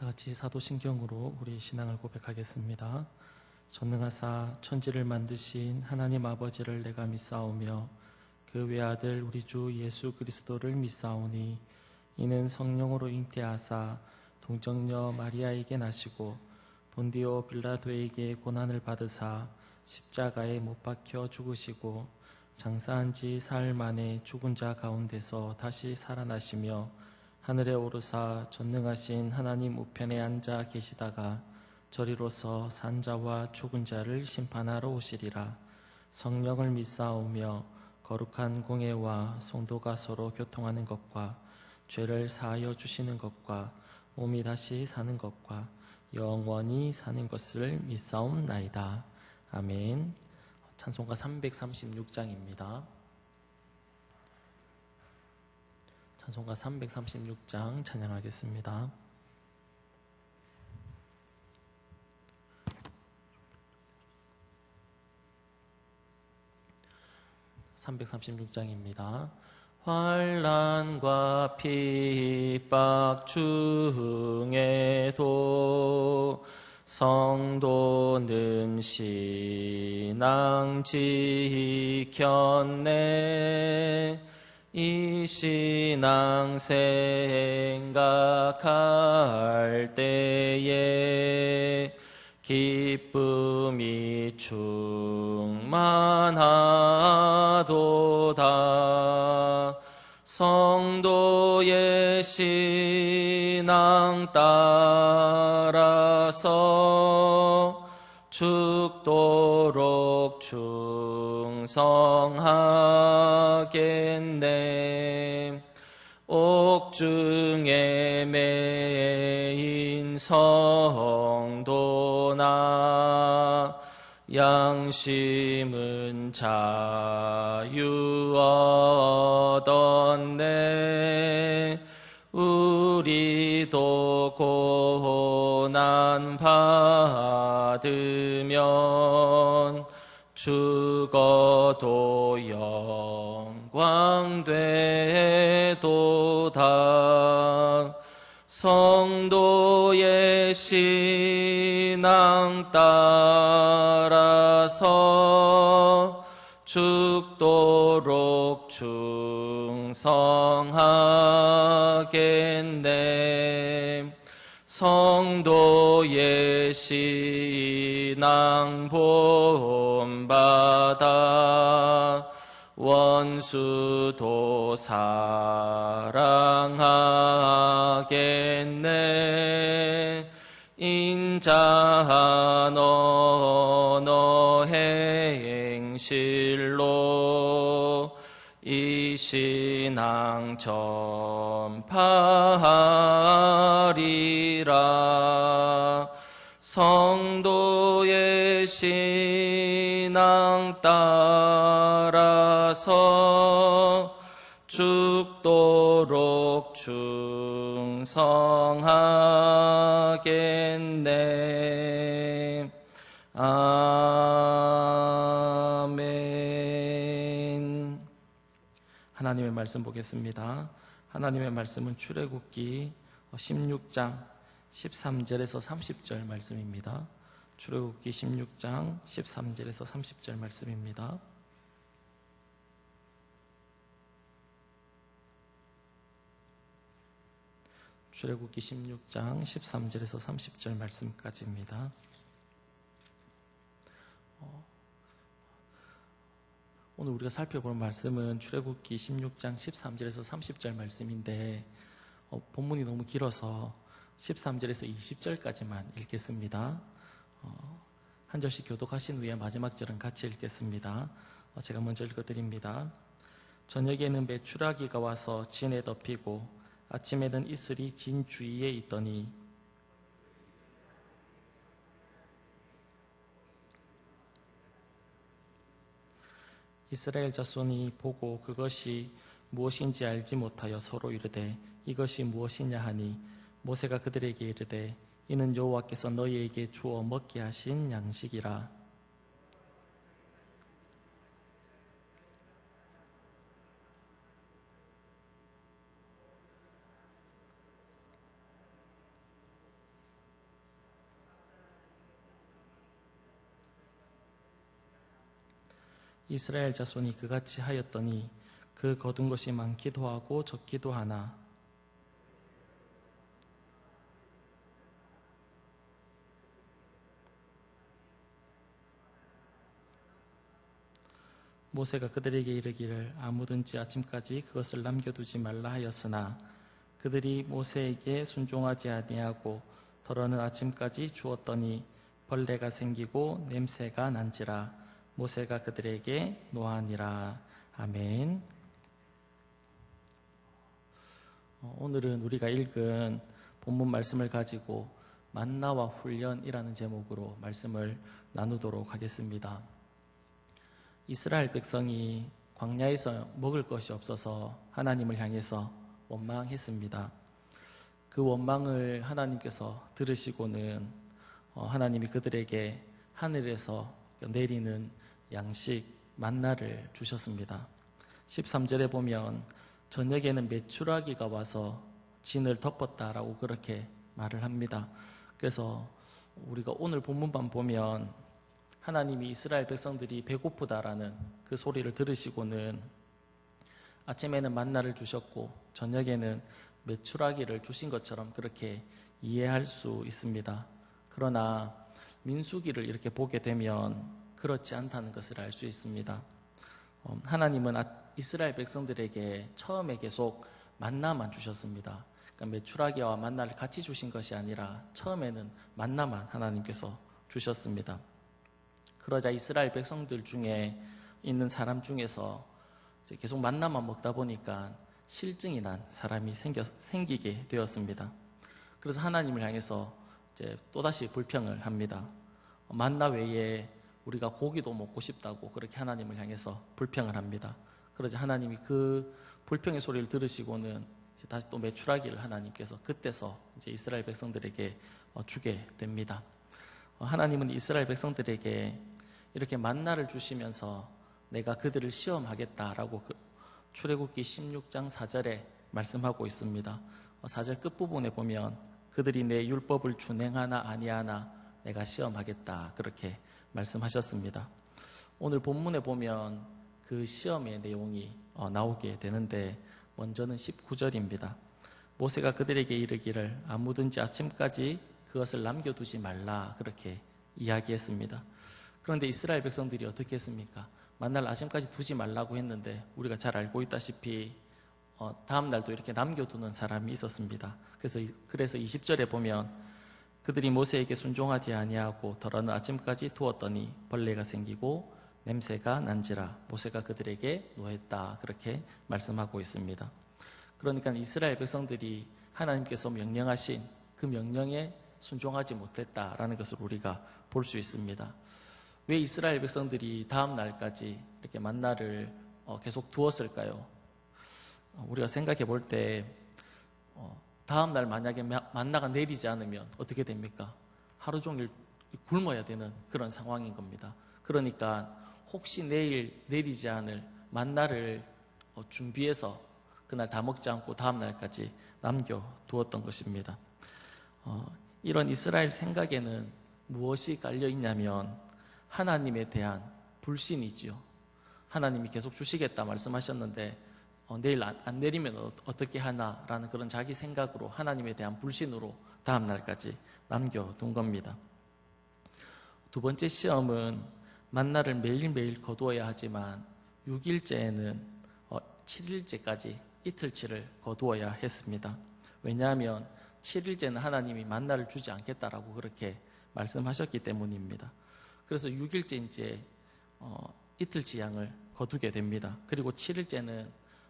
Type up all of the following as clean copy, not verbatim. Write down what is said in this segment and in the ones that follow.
다 같이 사도신경으로 우리 신앙을 고백하겠습니다. 전능하사 천지를 만드신 하나님 아버지를 내가 믿사오며 그 외아들 우리 주 예수 그리스도를 믿사오니 이는 성령으로 잉태하사 동정녀 마리아에게 나시고 본디오 빌라도에게 고난을 받으사 십자가에 못 박혀 죽으시고 장사한 지 사흘 만에 죽은 자 가운데서 다시 살아나시며 하늘에 오르사 전능하신 하나님 우편에 앉아 계시다가 저리로서 산자와 죽은 자를 심판하러 오시리라. 성령을 믿사오며 거룩한 공예와 성도가 서로 교통하는 것과 죄를 사하여 주시는 것과 몸이 다시 사는 것과 영원히 사는 것을 믿사옵나이다. 아멘. 찬송가 336장입니다. 찬송가 336장 찬양하겠습니다. (336장입니다) 환난과 핍박 중에도 성도는 신앙 지켰네. 이 신앙 생각할 때에 기쁨이 충만하도다. 성도의 신앙 따라서 죽도록 충성하겠네. 옥중에 매인 성도나 양심은 자유 얻었네. 우리도 고난 받으면 죽어도 영광 되도다. 성도의 신앙 따라서 죽도록 충성하겠네. 성도의 신앙 본받아 원수도 사랑하겠네. 인자한 언어 행실로 이 신앙 전파하리라. 성도의 신앙 따라서 죽도록 충성하겠네. 아멘. 하나님의 말씀 보겠습니다. 하나님의 말씀은 출애굽기 16장 13절에서 30절 말씀입니다. 출애굽기 16장 13절에서 30절 말씀입니다. 출애굽기 16장 13절에서 30절 말씀까지입니다. 오늘 우리가 살펴볼 말씀은 출애굽기 16장 13절에서 30절 말씀인데 본문이 너무 길어서 13절에서 20절까지만 읽겠습니다. 한 절씩 교독하신 후에 마지막 절은 같이 읽겠습니다. 제가 먼저 읽어드립니다. 저녁에는 메추라기가 와서 진에 덮이고 아침에는 이슬이 진 주위에 있더니 이스라엘 자손이 보고 그것이 무엇인지 알지 못하여 서로 이르되 이것이 무엇이냐 하니 모세가 그들에게 이르되 이는 여호와께서 너희에게 주어 먹게 하신 양식이라. 이스라엘 자손이 그같이 하였더니 그 거둔 것이 많기도 하고 적기도 하나 모세가 그들에게 이르기를 아무든지 아침까지 그것을 남겨두지 말라 하였으나 그들이 모세에게 순종하지 아니하고 더러는 아침까지 주었더니 벌레가 생기고 냄새가 난지라 모세가 그들에게 노하니라. 아멘. 오늘은 우리가 읽은 본문 말씀을 가지고 만나와 훈련이라는 제목으로 말씀을 나누도록 하겠습니다. 이스라엘 백성이 광야에서 먹을 것이 없어서 하나님을 향해서 원망했습니다. 그 원망을 하나님께서 들으시고는 하나님이 그들에게 하늘에서 내리는 양식 만나를 주셨습니다. 13절에 보면 저녁에는 메추라기가 와서 진을 덮었다라고 그렇게 말을 합니다. 그래서 우리가 오늘 본문만 보면 하나님이 이스라엘 백성들이 배고프다라는 그 소리를 들으시고는 아침에는 만나를 주셨고 저녁에는 메추라기를 주신 것처럼 그렇게 이해할 수 있습니다. 그러나 민수기를 이렇게 보게 되면 그렇지 않다는 것을 알 수 있습니다. 하나님은 이스라엘 백성들에게 처음에 계속 만나만 주셨습니다. 그러니까 메추라기와 만나를 같이 주신 것이 아니라 처음에는 만나만 하나님께서 주셨습니다. 그러자 이스라엘 백성들 중에 있는 사람 중에서 이제 계속 만나만 먹다 보니까 실증이 난 사람이 생기게 되었습니다. 그래서 하나님을 향해서 이제 또다시 불평을 합니다. 만나 외에 우리가 고기도 먹고 싶다고 그렇게 하나님을 향해서 불평을 합니다. 그러자 하나님이 그 불평의 소리를 들으시고는 이제 다시 또 메추라기를 하나님께서 그때서 이제 이스라엘 백성들에게 주게 됩니다. 하나님은 이스라엘 백성들에게 이렇게 만나를 주시면서 내가 그들을 시험하겠다라고 출애굽기 16장 4절에 말씀하고 있습니다. 4절 끝부분에 보면 그들이 내 율법을 준행하나 아니하나 내가 시험하겠다 그렇게 말씀하셨습니다. 오늘 본문에 보면 그 시험의 내용이 나오게 되는데 먼저는 19절입니다. 모세가 그들에게 이르기를 아무든지 아침까지 그것을 남겨두지 말라 그렇게 이야기했습니다. 그런데 이스라엘 백성들이 어떻게 했습니까? 만날 아침까지 두지 말라고 했는데 우리가 잘 알고 있다시피 다음 날도 이렇게 남겨두는 사람이 있었습니다. 그래서 20절에 보면 그들이 모세에게 순종하지 아니하고 더러는 아침까지 두었더니 벌레가 생기고 냄새가 난지라 모세가 그들에게 노했다 그렇게 말씀하고 있습니다. 그러니까 이스라엘 백성들이 하나님께서 명령하신 그 명령에 순종하지 못했다라는 것을 우리가 볼 수 있습니다. 왜 이스라엘 백성들이 다음 날까지 이렇게 만나를 계속 두었을까요? 우리가 생각해 볼 때 다음 날 만약에 만나가 내리지 않으면 어떻게 됩니까? 하루 종일 굶어야 되는 그런 상황인 겁니다. 그러니까 혹시 내일 내리지 않을 만나를 준비해서 그날 다 먹지 않고 다음 날까지 남겨두었던 것입니다. 이런 이스라엘 생각에는 무엇이 깔려 있냐면 하나님에 대한 불신이지요. 하나님이 계속 주시겠다 말씀하셨는데 내일 안 내리면 어떻게 하나라는 그런 자기 생각으로 하나님에 대한 불신으로 다음 날까지 남겨둔 겁니다. 두 번째 시험은 만나를 매일매일 거두어야 하지만 6일째에는 7일째까지 이틀치를 거두어야 했습니다. 왜냐하면 7일째는 하나님이 만나를 주지 않겠다라고 그렇게 말씀하셨기 때문입니다. 그래서 6일째 이제 이틀치 양을 거두게 됩니다. 그리고 7일째는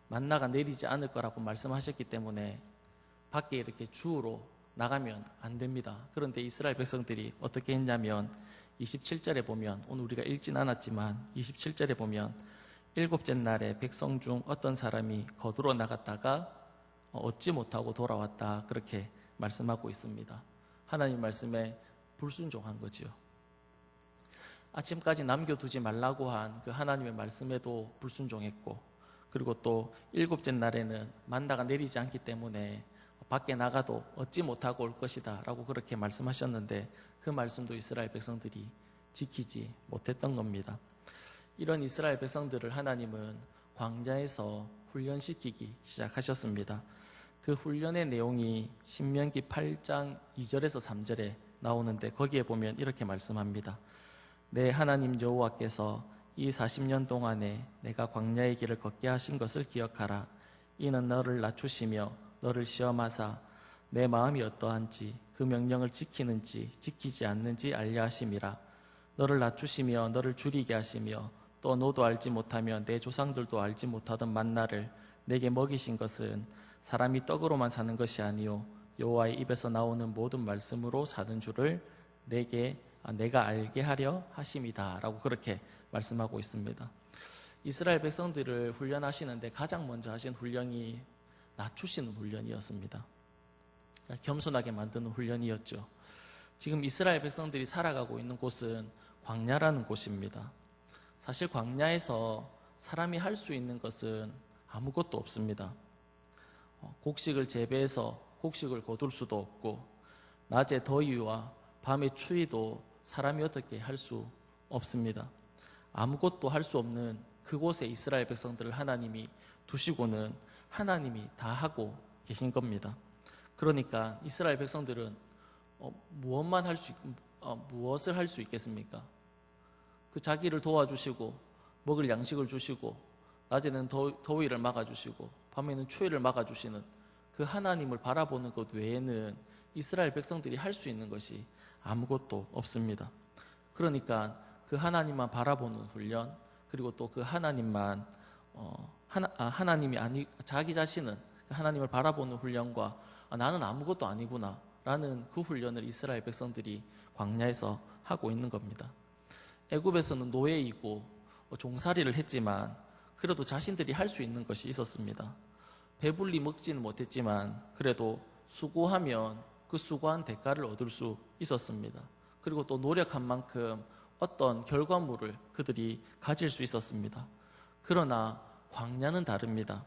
만나가 내리지 않을 거라고 말씀하셨기 때문에 밖에 이렇게 주우러 나가면 안 됩니다. 그런데 이스라엘 백성들이 어떻게 했냐면 27절에 보면 오늘 우리가 읽진 않았지만 27절에 보면 일곱째 날에 백성 중 어떤 사람이 거두러 나갔다가 얻지 못하고 돌아왔다 그렇게 말씀하고 있습니다. 하나님 말씀에 불순종한 거지요. 아침까지 남겨두지 말라고 한 그 하나님의 말씀에도 불순종했고 그리고 또 일곱째 날에는 만나가 내리지 않기 때문에 밖에 나가도 얻지 못하고 올 것이다 라고 그렇게 말씀하셨는데 그 말씀도 이스라엘 백성들이 지키지 못했던 겁니다. 이런 이스라엘 백성들을 하나님은 광야에서 훈련시키기 시작하셨습니다. 그 훈련의 내용이 신명기 8장 2절에서 3절에 나오는데 거기에 보면 이렇게 말씀합니다. 내 하나님 여호와께서 이 40년 동안에 내가 광야의 길을 걷게 하신 것을 기억하라. 이는 너를 낮추시며 너를 시험하사 내 마음이 어떠한지 그 명령을 지키는지 지키지 않는지 알려 하심이라. 너를 낮추시며 너를 줄이게 하시며 또 너도 알지 못하며 내 조상들도 알지 못하던 만나를 내게 먹이신 것은 사람이 떡으로만 사는 것이 아니요 여호와의 입에서 나오는 모든 말씀으로 사는 줄을 내가 알게 하려 하심이다 라고 그렇게 말씀하고 있습니다. 이스라엘 백성들을 훈련하시는데 가장 먼저 하신 훈련이 낮추시는 훈련이었습니다. 겸손하게 만드는 훈련이었죠. 지금 이스라엘 백성들이 살아가고 있는 곳은 광야라는 곳입니다. 사실 광야에서 사람이 할 수 있는 것은 아무것도 없습니다. 곡식을 재배해서 곡식을 거둘 수도 없고 낮의 더위와 밤의 추위도 사람이 어떻게 할 수 없습니다. 아무것도 할 수 없는 그곳에 이스라엘 백성들을 하나님이 두시고는 하나님이 다 하고 계신 겁니다. 그러니까 이스라엘 백성들은 무엇을 할 수 있겠습니까? 그 자기를 도와주시고 먹을 양식을 주시고 낮에는 더위를 막아주시고 밤에는 추위를 막아주시는 그 하나님을 바라보는 것 외에는 이스라엘 백성들이 할 수 있는 것이 아무것도 없습니다. 그러니까 그 하나님만 바라보는 훈련, 그리고 또 그 하나님만 하나님이 아니 자기 자신은 하나님을 바라보는 훈련과 나는 아무것도 아니구나 라는 그 훈련을 이스라엘 백성들이 광야에서 하고 있는 겁니다. 애굽에서는 노예이고 종살이를 했지만 그래도 자신들이 할 수 있는 것이 있었습니다. 배불리 먹지는 못했지만 그래도 수고하면 그 수고한 대가를 얻을 수 있었습니다. 그리고 또 노력한 만큼 어떤 결과물을 그들이 가질 수 있었습니다. 그러나 광야는 다릅니다.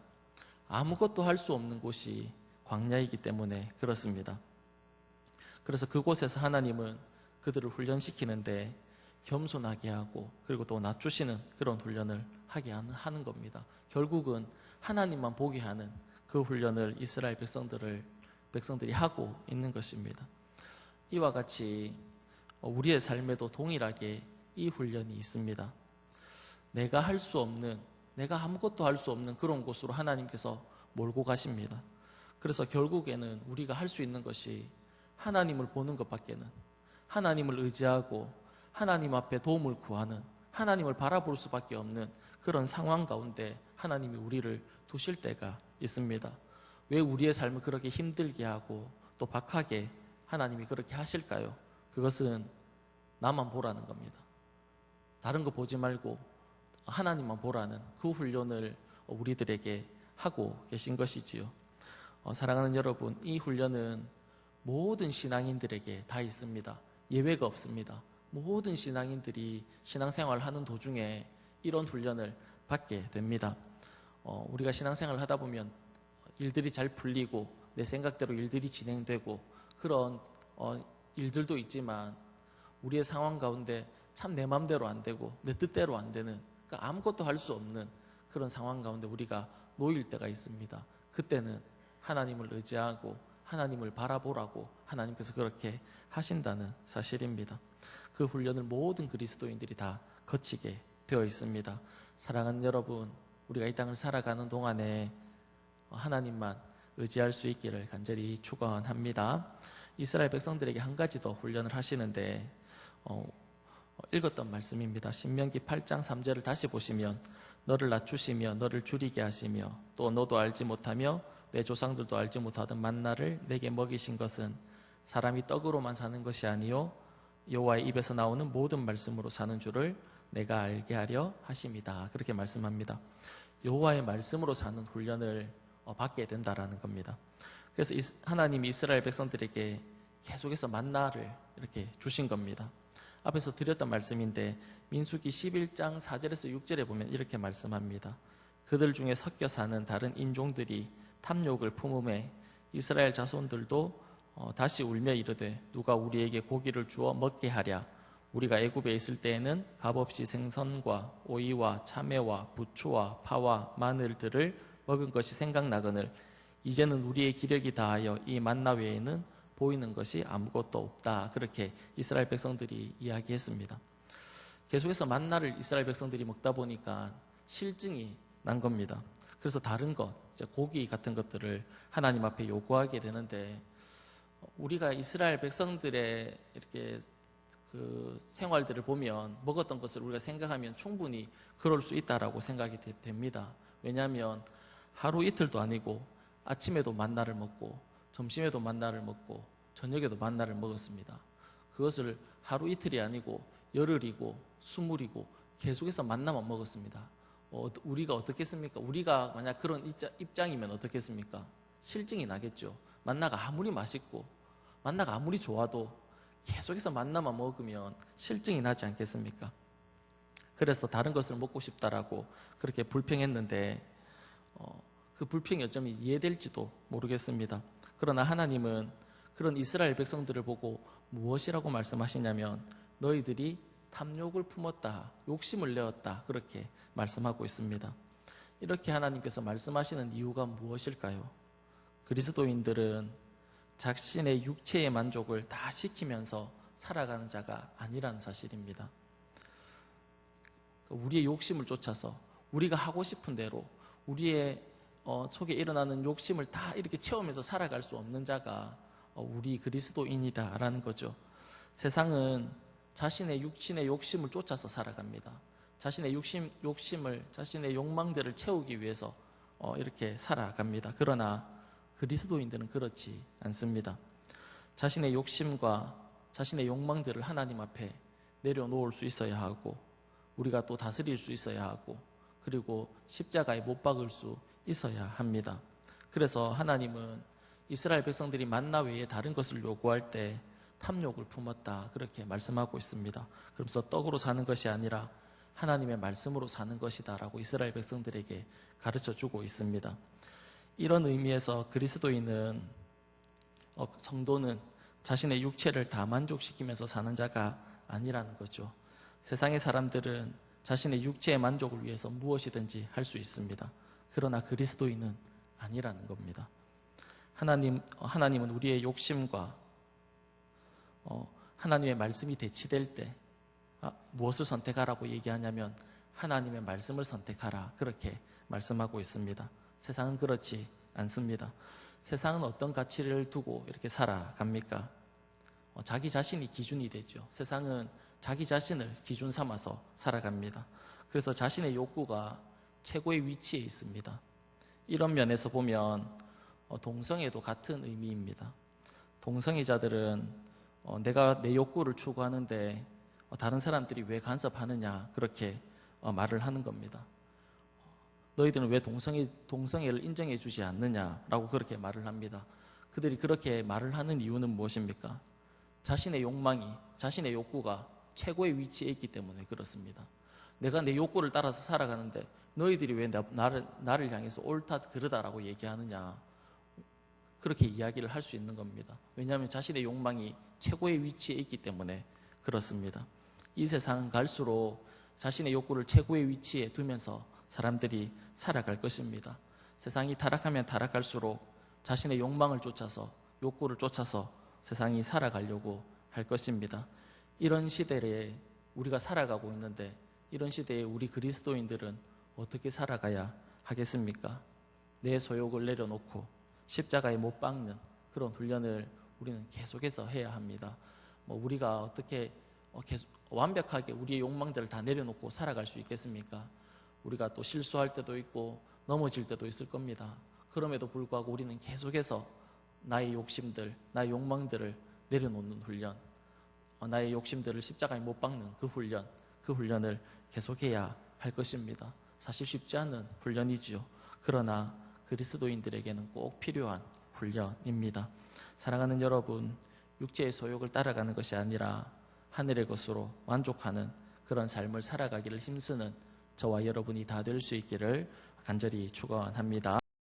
아무것도 할 수 없는 곳이 광야이기 때문에 그렇습니다. 그래서 그곳에서 하나님은 그들을 훈련시키는데 겸손하게 하고 그리고 또 낮추시는 그런 훈련을 하게 하는 겁니다. 결국은 하나님만 보게 하는 그 훈련을 이스라엘 백성들이 하고 있는 것입니다. 이와 같이 우리의 삶에도 동일하게 이 훈련이 있습니다. 내가 할 수 없는, 내가 아무것도 할 수 없는 그런 곳으로 하나님께서 몰고 가십니다. 그래서 결국에는 우리가 할 수 있는 것이 하나님을 보는 것밖에는, 하나님을 의지하고 하나님 앞에 도움을 구하는, 하나님을 바라볼 수밖에 없는 그런 상황 가운데 하나님이 우리를 두실 때가 있습니다. 왜 우리의 삶을 그렇게 힘들게 하고 또 박하게 하나님이 그렇게 하실까요? 그것은 나만 보라는 겁니다. 다른 거 보지 말고 하나님만 보라는 그 훈련을 우리들에게 하고 계신 것이지요. 사랑하는 여러분, 이 훈련은 모든 신앙인들에게 다 있습니다. 예외가 없습니다. 모든 신앙인들이 신앙생활을 하는 도중에 이런 훈련을 받게 됩니다. 우리가 신앙생활을 하다 보면 일들이 잘 풀리고 내 생각대로 일들이 진행되고 그런 일들도 있지만 우리의 상황 가운데 참 내 마음대로 안 되고 내 뜻대로 안 되는, 그러니까 아무것도 할 수 없는 그런 상황 가운데 우리가 놓일 때가 있습니다. 그때는 하나님을 의지하고 하나님을 바라보라고 하나님께서 그렇게 하신다는 사실입니다. 그 훈련을 모든 그리스도인들이 다 거치게 되어 있습니다. 사랑하는 여러분, 우리가 이 땅을 살아가는 동안에 하나님만 의지할 수 있기를 간절히 축원합니다. 이스라엘 백성들에게 한 가지 더 훈련을 하시는데 읽었던 말씀입니다. 신명기 8장 3절을 다시 보시면 너를 낮추시며 너를 줄이게 하시며 또 너도 알지 못하며 내 조상들도 알지 못하던 만나를 내게 먹이신 것은 사람이 떡으로만 사는 것이 아니요 여호와의 입에서 나오는 모든 말씀으로 사는 줄을 내가 알게 하려 하심이다. 그렇게 말씀합니다. 여호와의 말씀으로 사는 훈련을 받게 된다라는 겁니다. 그래서 하나님이 이스라엘 백성들에게 계속해서 만나를 이렇게 주신 겁니다. 앞에서 드렸던 말씀인데 민수기 11장 4절에서 6절에 보면 이렇게 말씀합니다. 그들 중에 섞여 사는 다른 인종들이 탐욕을 품음에 이스라엘 자손들도 다시 울며 이르되 누가 우리에게 고기를 주어 먹게 하랴. 우리가 애굽에 있을 때에는 값없이 생선과 오이와 참외와 부추와 파와 마늘들을 먹은 것이 생각나거늘 이제는 우리의 기력이 다하여 이 만나 외에는 보이는 것이 아무것도 없다. 그렇게 이스라엘 백성들이 이야기했습니다. 계속해서 만나를 이스라엘 백성들이 먹다 보니까 실증이 난 겁니다. 그래서 다른 것, 고기 같은 것들을 하나님 앞에 요구하게 되는데 우리가 이스라엘 백성들의 이렇게 그 생활들을 보면 먹었던 것을 우리가 생각하면 충분히 그럴 수 있다라고 생각이 됩니다. 왜냐하면 하루 이틀도 아니고 아침에도 만나를 먹고 점심에도 만나를 먹고 저녁에도 만나를 먹었습니다. 그것을 하루 이틀이 아니고 열흘이고 스물이고 계속해서 만나만 먹었습니다. 우리가 어떻겠습니까? 우리가 만약 그런 입장이면 어떻겠습니까? 실증이 나겠죠. 만나가 아무리 맛있고 만나가 아무리 좋아도 계속해서 만나만 먹으면 실증이 나지 않겠습니까? 그래서 다른 것을 먹고 싶다라고 그렇게 불평했는데 그 불평이 어쩌면 이해될지도 모르겠습니다. 그러나 하나님은 그런 이스라엘 백성들을 보고 무엇이라고 말씀하시냐면 너희들이 탐욕을 품었다, 욕심을 내었다 그렇게 말씀하고 있습니다. 이렇게 하나님께서 말씀하시는 이유가 무엇일까요? 그리스도인들은 자신의 육체의 만족을 다 시키면서 살아가는 자가 아니라는 사실입니다. 우리의 욕심을 쫓아서 우리가 하고 싶은 대로 우리의 속에 일어나는 욕심을 다 이렇게 채우면서 살아갈 수 없는 자가 우리 그리스도인이다라는 거죠. 세상은 자신의 육신의 욕심을 쫓아서 살아갑니다. 자신의 욕심을 자신의 욕망들을 채우기 위해서 이렇게 살아갑니다. 그러나 그리스도인들은 그렇지 않습니다. 자신의 욕심과 자신의 욕망들을 하나님 앞에 내려놓을 수 있어야 하고 우리가 또 다스릴 수 있어야 하고 그리고 십자가에 못 박을 수 있어야 합니다. 그래서 하나님은 이스라엘 백성들이 만나 외에 다른 것을 요구할 때 탐욕을 품었다 그렇게 말씀하고 있습니다. 그러면서 떡으로 사는 것이 아니라 하나님의 말씀으로 사는 것이다 라고 이스라엘 백성들에게 가르쳐주고 있습니다. 이런 의미에서 그리스도인은 성도는 자신의 육체를 다 만족시키면서 사는 자가 아니라는 거죠. 세상의 사람들은 자신의 육체의 만족을 위해서 무엇이든지 할 수 있습니다. 그러나 그리스도인은 아니라는 겁니다. 하나님은 우리의 욕심과 하나님의 말씀이 대치될 때 무엇을 선택하라고 얘기하냐면 하나님의 말씀을 선택하라 그렇게 말씀하고 있습니다. 세상은 그렇지 않습니다. 세상은 어떤 가치를 두고 이렇게 살아갑니까? 자기 자신이 기준이 되죠. 세상은 자기 자신을 기준 삼아서 살아갑니다. 그래서 자신의 욕구가 최고의 위치에 있습니다. 이런 면에서 보면 동성애도 같은 의미입니다. 동성애자들은 내가 내 욕구를 추구하는데 다른 사람들이 왜 간섭하느냐 그렇게 말을 하는 겁니다. 너희들은 왜 동성애를 인정해 주지 않느냐라고 그렇게 말을 합니다. 그들이 그렇게 말을 하는 이유는 무엇입니까? 자신의 욕망이, 자신의 욕구가 최고의 위치에 있기 때문에 그렇습니다. 내가 내 욕구를 따라서 살아가는데 너희들이 왜 나를 향해서 옳다 그르다라고 얘기하느냐 그렇게 이야기를 할 수 있는 겁니다. 왜냐하면 자신의 욕망이 최고의 위치에 있기 때문에 그렇습니다. 이 세상은 갈수록 자신의 욕구를 최고의 위치에 두면서 사람들이 살아갈 것입니다. 세상이 타락하면 타락할수록 자신의 욕망을 쫓아서 욕구를 쫓아서 세상이 살아가려고 할 것입니다. 이런 시대에 우리가 살아가고 있는데 이런 시대에 우리 그리스도인들은 어떻게 살아가야 하겠습니까? 내 소욕을 내려놓고 십자가에 못 박는 그런 훈련을 우리는 계속해서 해야 합니다. 우리가 어떻게 계속 완벽하게 우리의 욕망들을 다 내려놓고 살아갈 수 있겠습니까? 우리가 또 실수할 때도 있고 넘어질 때도 있을 겁니다. 그럼에도 불구하고 우리는 계속해서 나의 욕심들, 나의 욕망들을 내려놓는 훈련, 나의 욕심들을 십자가에 못 박는 그 훈련을 계속해야 할 것입니다. 사실 쉽지 않은 훈련이지요. 그러나 그리스도인들에게는 꼭 필요한 훈련입니다. 사랑하는 여러분, 육체의 소욕을 따라가는 것이 아니라 하늘의 것으로 만족하는 그런 삶을 살아가기를 힘쓰는 저와 여러분이 다 될 수 있기를 간절히 축원합니다.